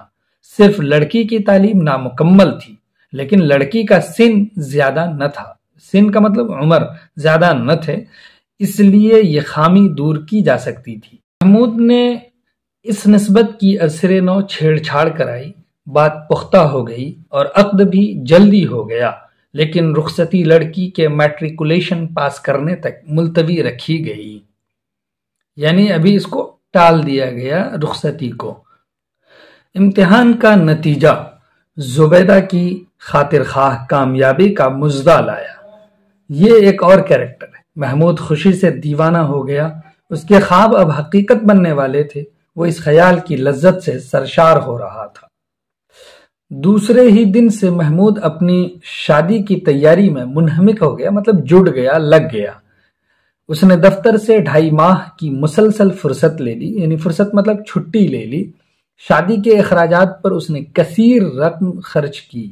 صرف لڑکی کی تعلیم نامکمل تھی، لیکن لڑکی کا سن زیادہ نہ تھا۔ سن کا مطلب عمر زیادہ نہ تھے، اس لیے یہ خامی دور کی جا سکتی تھی۔ محمود نے اس نسبت کی ازسر نو چھیڑ چھاڑ کرائی، بات پختہ ہو گئی اور عقد بھی جلدی ہو گیا، لیکن رخصتی لڑکی کے میٹریکولیشن پاس کرنے تک ملتوی رکھی گئی، یعنی ابھی اس کو ٹال دیا گیا رخصتی کو۔ امتحان کا نتیجہ زبیدہ کی خاطر خواہ کامیابی کا مژدہ لایا۔ یہ ایک اور کیریکٹر ہے۔ محمود خوشی سے دیوانہ ہو گیا۔ اس کے خواب اب حقیقت بننے والے تھے۔ وہ اس خیال کی لذت سے سرشار ہو رہا تھا۔ دوسرے ہی دن سے محمود اپنی شادی کی تیاری میں منہمک ہو گیا، مطلب جڑ گیا، لگ گیا۔ اس نے دفتر سے 2.5 ماہ کی مسلسل فرصت لے لی، یعنی فرصت مطلب چھٹی لے لی۔ شادی کے اخراجات پر اس نے کثیر رقم خرچ کی۔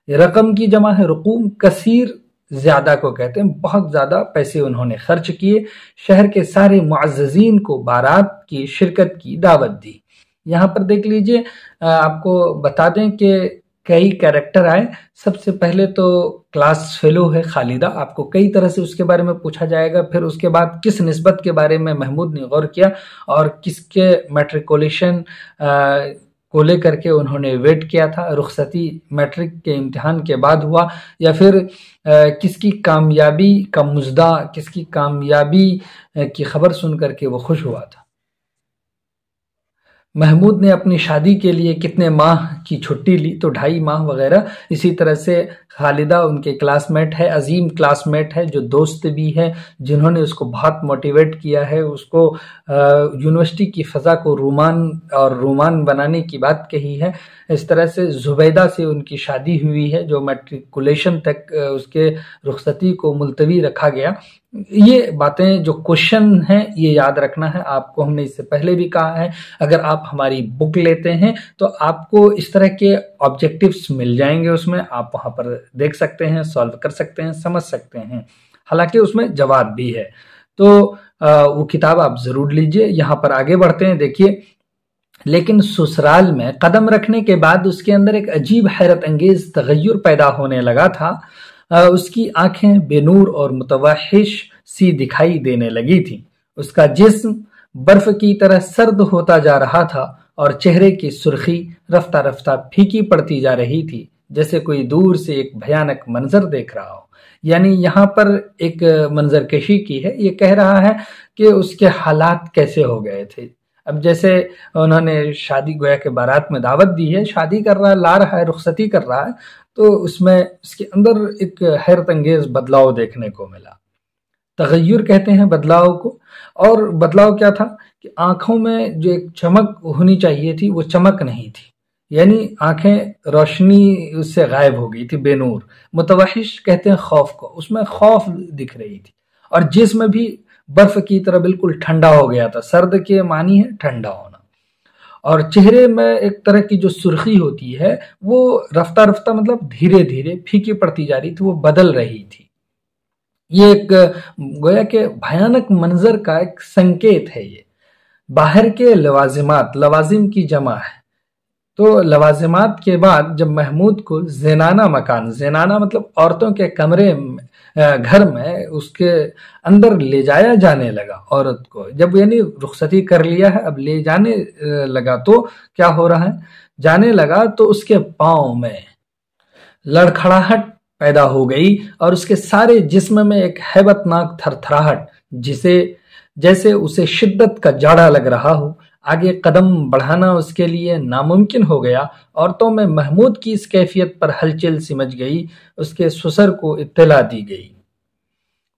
رقم کی جمع ہے رقوم، کثیر زیادہ کو کہتے ہیں، بہت زیادہ پیسے انہوں نے خرچ کیے، شہر کے سارے معززین کو بارات کی شرکت کی دعوت دی۔ یہاں پر دیکھ لیجئے، آپ کو بتا دیں کہ کئی کیریکٹر آئے۔ سب سے پہلے تو کلاس فیلو ہے خالدہ، آپ کو کئی طرح سے اس کے بارے میں پوچھا جائے گا۔ پھر اس کے بعد کس نسبت کے بارے میں محمود نے غور کیا اور کس کے میٹریکولیشن کو لے کر کے انہوں نے ویٹ کیا تھا، رخصتی میٹرک کے امتحان کے بعد ہوا، یا پھر کس کی کامیابی کا مژدہ، کس کی کامیابی کی خبر سن کر کے وہ خوش ہوا تھا۔ محمود نے اپنی شادی کے لیے کتنے ماہ کی چھٹی لی، تو 2.5 ماہ وغیرہ۔ اسی طرح سے خالدہ ان کے کلاس میٹ ہے، عظیم کلاس میٹ ہے، جو دوست بھی ہے، جنہوں نے اس کو بہت موٹیویٹ کیا ہے، اس کو یونیورسٹی کی فضا کو رومان بنانے کی بات کہی ہے۔ اس طرح سے زبیدہ سے ان کی شادی ہوئی ہے، جو میٹریکولیشن تک اس کے رخصتی کو ملتوی رکھا گیا۔ یہ باتیں جو کوشچن ہیں یہ یاد رکھنا ہے آپ کو، ہم نے اس سے پہلے بھی کہا ہے، اگر آپ ہماری بک لیتے ہیں تو آپ کو اس طرح کے آبجیکٹیوز مل جائیں گے، اس میں آپ وہاں پر دیکھ سکتے ہیں، سالو کر سکتے ہیں، سمجھ سکتے ہیں، حالانکہ اس میں جواب بھی ہے۔ تو وہ کتاب آپ ضرور لیجئے۔ یہاں پر آگے بڑھتے ہیں، دیکھیے، لیکن سسرال میں قدم رکھنے کے بعد اس کے اندر ایک عجیب حیرت انگیز تغیر پیدا ہونے لگا تھا۔ اس کی آنکھیں بے نور اور متوحش سی دکھائی دینے لگی تھی، اس کا جسم برف کی طرح سرد ہوتا جا رہا تھا اور چہرے کی سرخی رفتہ رفتہ پھیکی پڑتی جا رہی تھی، جیسے کوئی دور سے ایک بھیانک منظر دیکھ رہا ہو۔ یعنی یہاں پر ایک منظر کشی کی ہے، یہ کہہ رہا ہے کہ اس کے حالات کیسے ہو گئے تھے۔ اب جیسے انہوں نے شادی گویا کے بارات میں دعوت دی ہے، شادی کر رہا ہے، لا رہا ہے، رخصتی کر رہا ہے، تو اس میں اس کے اندر ایک حیرت انگیز بدلاؤ دیکھنے کو ملا۔ تغیر کہتے ہیں بدلاؤ کو، اور بدلاؤ کیا تھا کہ آنکھوں میں جو ایک چمک ہونی چاہیے تھی وہ چمک نہیں تھی، یعنی آنکھیں روشنی اس سے غائب ہو گئی تھی، بے نور۔ متوحش کہتے ہیں خوف کو، اس میں خوف دکھ رہی تھی، اور جسم بھی برف کی طرح بالکل ٹھنڈا ہو گیا تھا۔ سرد کے معنی ہے ٹھنڈا ہونا، اور چہرے میں ایک طرح کی جو سرخی ہوتی ہے وہ رفتہ رفتہ مطلب دھیرے دھیرے پھیکی پڑتی جا رہی تھی، وہ بدل رہی تھی۔ یہ ایک گویا کہ بھیانک منظر کا ایک سنکیت ہے۔ یہ باہر کے لوازمات، لوازم کی جمع ہے، تو لوازمات کے بعد جب محمود کو زنانہ مکان، زنانہ مطلب عورتوں کے کمرے گھر میں اس کے اندر لے جایا جانے لگا، عورت کو جب یعنی رخصتی کر لیا ہے، اب لے جانے لگا، تو کیا ہو رہا ہے، جانے لگا تو اس کے پاؤں میں لڑکھڑاہٹ پیدا ہو گئی اور اس کے سارے جسم میں ایک ہیبت ناک تھر تھراہٹ، جیسے اسے شدت کا جاڑا لگ رہا ہو۔ آگے قدم بڑھانا اس کے لیے ناممکن ہو گیا۔ عورتوں میں محمود کی اس کیفیت پر ہلچل سمجھ گئی، اس کے سسر کو اطلاع دی گئی۔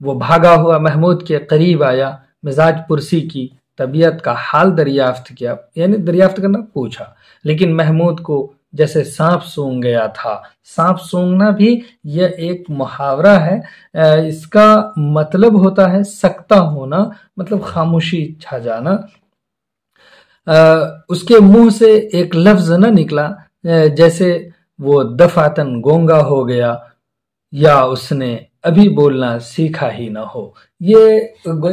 وہ بھاگا ہوا محمود کے قریب آیا، مزاج پرسی کی، طبیعت کا حال دریافت کیا، یعنی دریافت کرنا، پوچھا، لیکن محمود کو جیسے سانپ سونگ گیا تھا۔ سانپ سونگنا بھی یہ ایک محاورہ ہے، اس کا مطلب ہوتا ہے سکتہ ہونا، مطلب خاموشی چھا جانا۔ اس کے منہ سے ایک لفظ نہ نکلا، جیسے وہ دفعتاً گونگا ہو گیا یا اس نے ابھی بولنا سیکھا ہی نہ ہو۔ یہ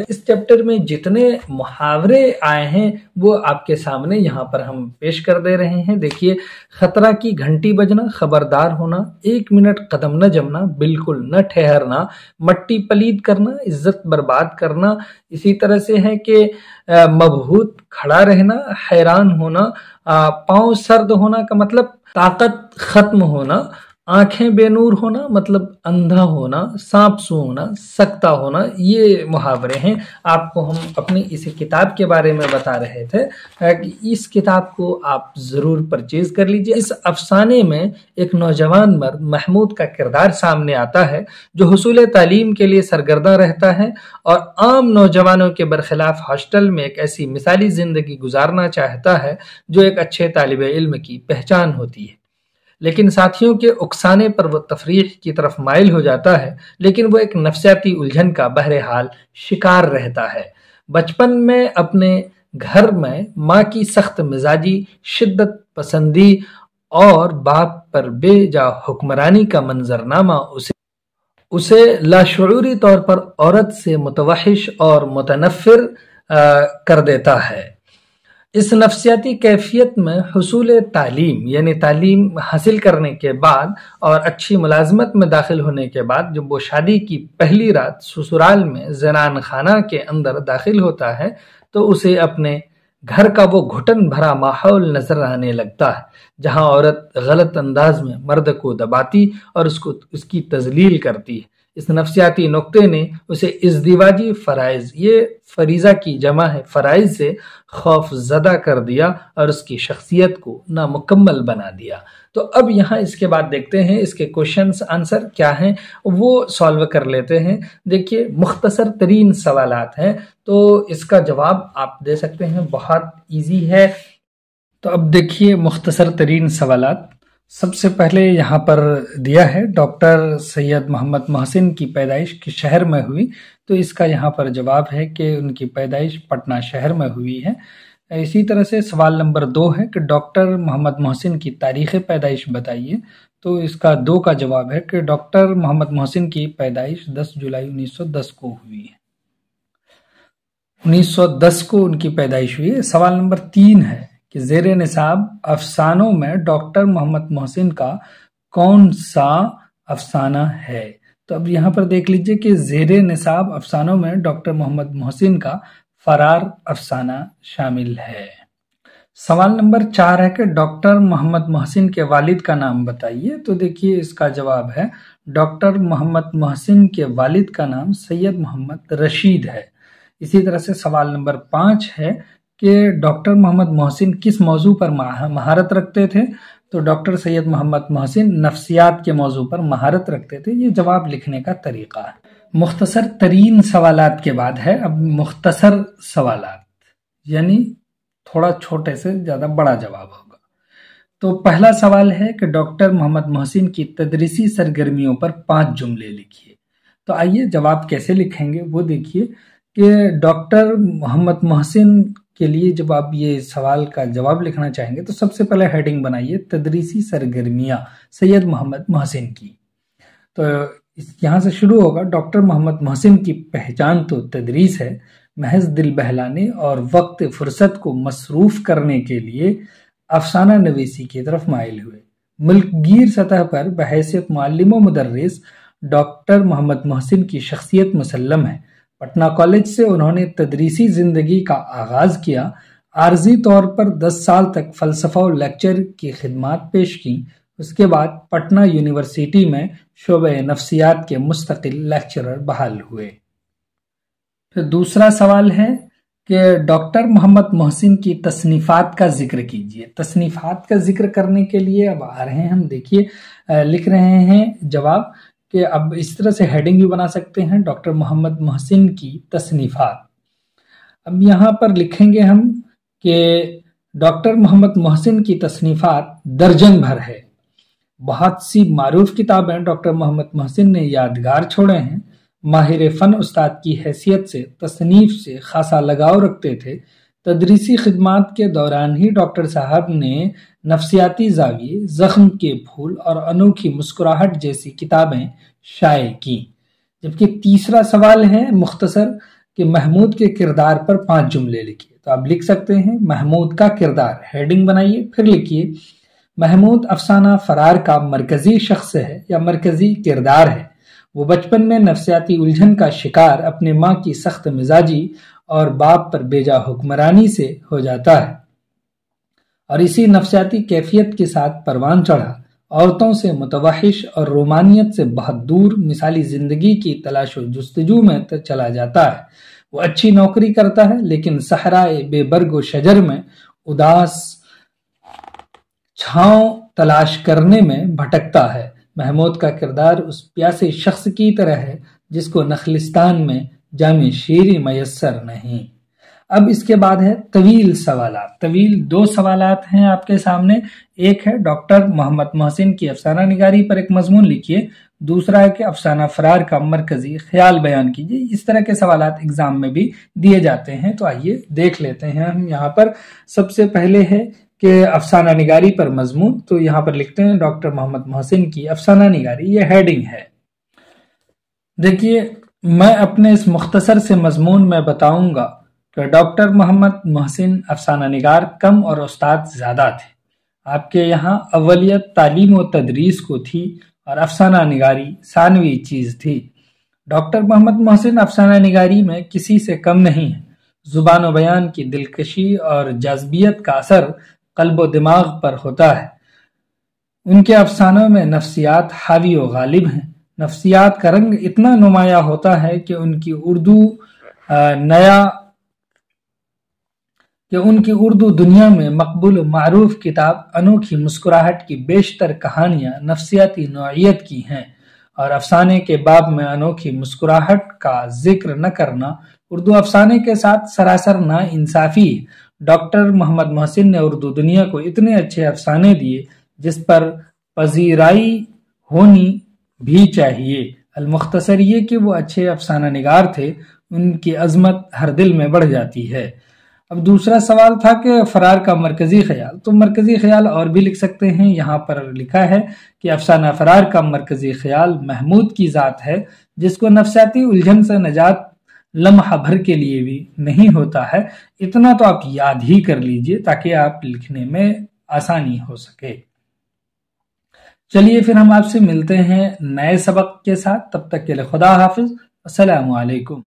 اس چیپٹر میں جتنے محاورے آئے ہیں وہ آپ کے سامنے یہاں پر ہم پیش کر دے رہے ہیں۔ دیکھیے، خطرہ کی گھنٹی بجنا، خبردار ہونا، 1 منٹ قدم نہ جمنا، بالکل نہ ٹھہرنا، مٹی پلید کرنا، عزت برباد کرنا۔ اسی طرح سے ہے کہ مبہوت کھڑا رہنا، حیران ہونا، پاؤں سرد ہونا کا مطلب طاقت ختم ہونا، آنکھیں بے نور ہونا مطلب اندھا ہونا، سانپ سونگنا، سکتا ہونا۔ یہ محاورے ہیں۔ آپ کو ہم اپنی اس کتاب کے بارے میں بتا رہے تھے کہ اس کتاب کو آپ ضرور پرچیز کر لیجئے۔ اس افسانے میں ایک نوجوان مرد محمود کا کردار سامنے آتا ہے جو حصول تعلیم کے لیے سرگرداں رہتا ہے اور عام نوجوانوں کے برخلاف ہاسٹل میں ایک ایسی مثالی زندگی گزارنا چاہتا ہے جو ایک اچھے طالب علم کی پہچان ہوتی ہے، لیکن ساتھیوں کے اکسانے پر وہ تفریح کی طرف مائل ہو جاتا ہے، لیکن وہ ایک نفسیاتی الجھن کا بہرحال شکار رہتا ہے۔ بچپن میں اپنے گھر میں ماں کی سخت مزاجی، شدت پسندی اور باپ پر بے جا حکمرانی کا منظرنامہ اسے उसे लाशऊरी तौर पर औरत से मुतवहिश और मुतनफ़िर कर देता है। इस नफ्सियाती कैफियत में हुसूल तालीम यानी तालीम हासिल करने के बाद और अच्छी मुलाजमत में दाखिल होने के बाद जब वो शादी की पहली रात ससुराल में ज़नान खाना के अंदर दाखिल होता है तो उसे अपने घर का वो घुटन भरा माहौल नजर आने लगता है, जहां औरत गलत अंदाज में मर्द को दबाती और उसकी तजलील करती है। इस नफ्सियाती नुक्ते ने उसे इज़दिवाजी फ़राइज़, ये फरीज़ा की जमा है फ़राइज़, से खौफ ज़दा कर दिया और उसकी शख्सियत को नामुकम्मल बना दिया। तो अब यहाँ इसके बाद देखते हैं इसके क्वेश्चंस आंसर क्या हैं वो सॉल्व कर लेते हैं। देखिए मुख्तसर तरीन सवालात हैं तो इसका जवाब आप दे सकते हैं, बहुत इजी है। तो अब देखिए मुख्तसर तरीन सवालात। सबसे पहले यहाँ पर दिया है डॉक्टर सैयद मोहम्मद मोहसिन की पैदाइश किस शहर में हुई, तो इसका यहाँ पर जवाब है कि उनकी पैदाइश पटना शहर में हुई है। इसी तरह से सवाल नंबर 2 है कि डॉक्टर मोहम्मद मोहसिन की तारीख़ पैदाइश बताइए, तो इसका 2 का जवाब है कि डॉक्टर मोहम्मद मोहसिन की पैदाइश 10 जुलाई 1910 को हुई है। 1910 को उनकी पैदाइश हुई है। सवाल नंबर 3 है कि ज़ेरे निसाब अफसानों में डॉक्टर मोहम्मद मोहसिन का कौन सा अफसाना है, तो अब यहाँ पर देख लीजिए कि ज़ेरे निसाब अफसानों में डॉक्टर मोहम्मद मोहसिन का फरार अफसाना शामिल है। सवाल नंबर 4 है कि डॉक्टर मोहम्मद मोहसिन के वालिद का नाम बताइए, तो देखिए इसका जवाब है डॉक्टर मोहम्मद मोहसिन के वालिद का नाम सैयद मोहम्मद रशीद है। इसी तरह से सवाल नंबर 5 है कि डॉक्टर मोहम्मद मोहसिन किस मौजू पर महारत रखते थे, तो डॉक्टर सैयद मोहम्मद मोहसिन नफ्सियात के मौजू पर महारत रखते थे। ये जवाब लिखने का तरीका है। मुख्तसर तरीन सवालात के बाद है अब मुख्तसर सवालात, यानी थोड़ा छोटे से ज़्यादा बड़ा जवाब होगा। तो पहला सवाल है कि डॉक्टर मोहम्मद मोहसिन की तदरीसी सरगर्मियों पर 5 जुमले लिखिए। तो आइए जवाब कैसे लिखेंगे वो देखिए कि डॉक्टर मोहम्मद मोहसिन के लिए जब आप ये सवाल का जवाब लिखना चाहेंगे तो सबसे पहले हेडिंग बनाइए तदरीसी सरगर्मियाँ सैयद मोहम्मद मोहसिन की। तो यहाँ से शुरू होगा, डॉक्टर मोहम्मद मोहसिन की पहचान तो तदरीस है, महज दिल बहलाने और वक्त फुर्सत को मसरूफ करने के लिए अफसाना नवीसी की तरफ माइल हुए। मुल्कगीर सतह पर बहैसियत मुअल्लिम व मुदर्रिस डॉक्टर मोहम्मद मोहसिन की शख्सियत मुसल्लम है। पटना कॉलेज से उन्होंने तदरीसी जिंदगी का आगाज किया। आर्जी तौर पर 10 साल तक फ़लसफ़ा और लेक्चर की खिदमात पेश की। उसके बाद पटना यूनिवर्सिटी में शोबे नफ्सियात के मुस्तकिल लेक्चरर बहाल हुए। फिर दूसरा सवाल है कि डॉक्टर मोहम्मद मोहसिन की तसनीफ़ात का जिक्र कीजिए। तसनीफ़ात का जिक्र करने के लिए अब आ रहे हैं हम, देखिए लिख रहे हैं जवाब कि अब इस तरह से हेडिंग भी बना सकते हैं, डॉक्टर मोहम्मद मोहसिन की तसनीफ़ात। अब यहाँ पर लिखेंगे हम कि डॉक्टर मोहम्मद मोहसिन की तसनीफ़ात दर्जन भर है। बहुत सी मारूफ किताबें डॉक्टर मोहम्मद मोहसिन ने यादगार छोड़े हैं। माहिर फ़न उस्ताद की हैसियत से तसनीफ़ से खासा लगाव रखते थे। तदरीसी खिदमात के दौरान ही डॉक्टर साहब ने नफ्सियाती ज़ाविये, ज़ख्म के फूल और अनोखी मुस्कुराहट जैसी किताबें शाये की। जबकि तीसरा सवाल है मुख्तसर कि महमूद के किरदार पर 5 जुमले लिखिए। तो आप लिख सकते हैं महमूद का किरदार, हेडिंग बनाइए, फिर लिखिए महमूद अफसाना फरार का मरकजी शख्स है या मरकजी किरदार है। वो बचपन में नफ्सियाती उलझन का शिकार अपने माँ की सख्त मिजाजी और बाप पर बेजा हुक्मरानी से हो जाता है और इसी नफ्सियाती कैफियत के साथ परवान चढ़ा औरतों से मुतवहिश और रोमानियत से बहुत दूर मिसाली जिंदगी की तलाश व जुस्तजू में चला जाता है। वो अच्छी नौकरी करता है लेकिन सहराए बेबर्ग शजर में उदास छांव तलाश करने में भटकता है। महमूद का किरदार उस प्यासे शख्स की तरह है जिसको नखलिस्तान में जामी शीरी मयस्सर नहीं। अब इसके बाद है तवील सवालात। तवील 2 सवालात हैं आपके सामने। एक है डॉक्टर मोहम्मद मोहसिन की अफसाना निगारी पर एक मजमून लिखिए, दूसरा है कि अफसाना फरार का मरकजी ख्याल बयान कीजिए। इस तरह के सवालात एग्जाम में भी दिए जाते हैं, तो आइए देख लेते हैं हम। यहाँ पर सबसे पहले है कि अफसाना निगारी पर मजमून, तो यहाँ पर लिखते हैं डॉक्टर मोहम्मद मोहसिन की अफसाना निगारी, ये हेडिंग है। देखिए, मैं अपने इस मुख्तसर से मजमून में बताऊंगा कि डॉक्टर मोहम्मद मोहसिन अफसाना निगार कम और उस्ताद ज़्यादा थे। आपके यहाँ अव्वलियत तालीम व तदरीस को थी और अफसाना निगारी सानवी चीज़ थी। डॉक्टर मोहम्मद मोहसिन अफसाना निगारी में किसी से कम नहीं है। जुबान व बयान की दिलकशी और जज्बियत का असर कल्ब व दिमाग पर होता है। उनके अफसानों में नफ्सियात हावी व गालिब हैं। नफ्सियात का रंग इतना नुमाया होता है कि उनकी उर्दू दुनिया में मकबूल मारूफ किताब अनोखी मुस्कुराहट की बेशतर कहानियां नफ्सियाती नौइयत की हैं, और अफसाने के बाब में अनोखी मुस्कुराहट का जिक्र न करना उर्दू अफसाने के साथ सरासर ना इंसाफी है। डॉक्टर मोहम्मद मोहसिन ने उर्दू दुनिया को इतने अच्छे अफसाने दिए जिस पर पजीराई होनी भी चाहिए। अलमुख्तसर ये कि वो अच्छे अफसाना निगार थे, उनकी अजमत हर दिल में बढ़ जाती है। अब दूसरा सवाल था कि फरार का मरकजी ख्याल, तो मरकजी ख्याल और भी लिख सकते हैं। यहाँ पर लिखा है कि अफसाना फरार का मरकजी ख्याल महमूद की ज़ात है जिसको नफ्सियाती उलझन से नजात लम्हा भर के लिए भी नहीं होता है। इतना तो आप याद ही कर लीजिए ताकि आप लिखने में आसानी हो सके। चलिए फिर हम आपसे मिलते हैं नए सबक के साथ। तब तक के लिए खुदा हाफिज। अस्सलामु अलैकुम।